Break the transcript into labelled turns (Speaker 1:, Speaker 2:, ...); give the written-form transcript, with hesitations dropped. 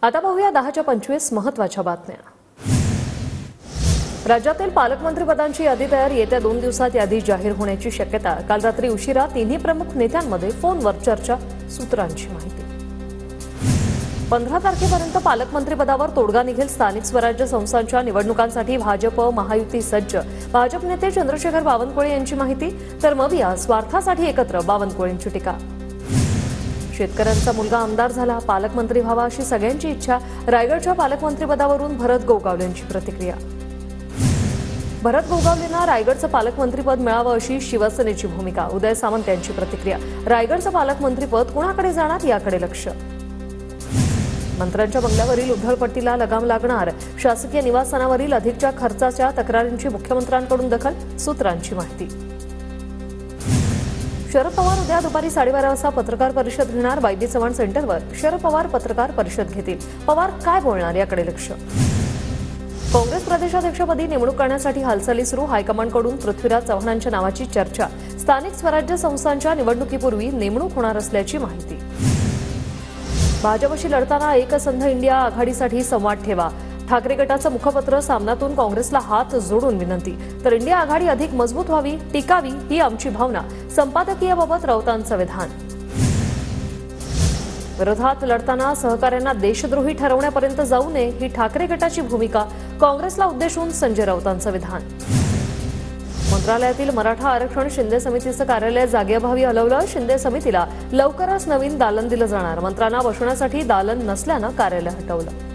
Speaker 1: आता पाहूया 10च्या 25 महत्त्वाच्या बातम्या। राज्यातील पालकमंत्री पदांची यादी तयार, येत्या 2 दिवसात यादी जाहीर होण्याची शक्यता। काल रात्री उशिरा तिन्ही प्रमुख नेत्यांमध्ये फोनवर चर्चा, सूत्रांची माहिती। 15 तारखेपर्यंत पालकमंत्री पदावर तोडगा निघेल। स्थानिक स्वराज्य संस्थांच्या निवडणुकांसाठी भाजप महायुती सज्ज। भाजप नेते चंद्रशेखर बावनकुळे यांची माहिती। तर मविया स्वार्थासाठी एकत्र, बावनकुळेंची टीका। शेतकऱ्यांचा मुलगा आमदार झाला, पालकमंत्री व्हावा अशी सगळ्यांची इच्छा। रायगडच्या पालकमंत्री पदावरून भरत गोगावलेंची प्रतिक्रिया। भरत गोगावलेंना रायगडचं पालकमंत्रीपद मिळावं अशी शिवसेनेची भूमिका। उदय सामंत यांची प्रतिक्रिया। रायगडचं पालकमंत्रीपद कुणाकडे जाणार याकडे लक्ष। मंत्र्यांच्या बंगल्यावरील उधळपट्टीला लगाम लागणार। शासकीय निवासस्थानावरील अधिकच्या खर्चाच्या तक्रारींची मुख्यमंत्र्यांकडून दखल, सूत्रांची माहिती। शरद पवार उद्या दुपारी 12:30 वाजता पत्रकार परिषद घेणार। वैद्य चव्हाण सेंटरवर शरद पवार पत्रकार परिषद घेतील। पवार काय बोलणार याकडे लक्ष। काँग्रेस प्रदेशाध्यक्षपदी नेमणूक करण्यासाठी हालचाली सुरू। हायकमांडकडून पृथ्वीराज चव्हाणांच्या नावाची चर्चा। स्थानिक स्वराज्य संस्थांच्या निवडणुकीपूर्वी नेमणूक होणार असल्याची माहिती। भाजपशी लढताना एकसंध इंडिया आघाडीसाठी संवाद ठेवा। ठाकरे गटाचं मुखपत्र, सामनातून काँग्रेसला हात जोडून विनंती। तर इंडिया आघाडी अधिक मजबूत व्हावी, टिकावी ही आमची भावना। संपादकीयाबाबत राऊतांचं विधान। विरोधात लढताना सहकाऱ्यांना देशद्रोही ठरवण्यापर्यंत जाऊ नये ही ठाकरे गटाची भूमिका। काँग्रेसला उद्देशून संजय राऊतांचं विधान। मंत्रालयातील मराठा आरक्षण शिंदे समितीचं कार्यालय जागेअभावी हलवलं। शिंदे समितीला लवकरच नवीन दालन दिलं जाणार। मंत्र्यांना बसवण्यासाठी दालन नसल्यानं कार्यालय हटवलं।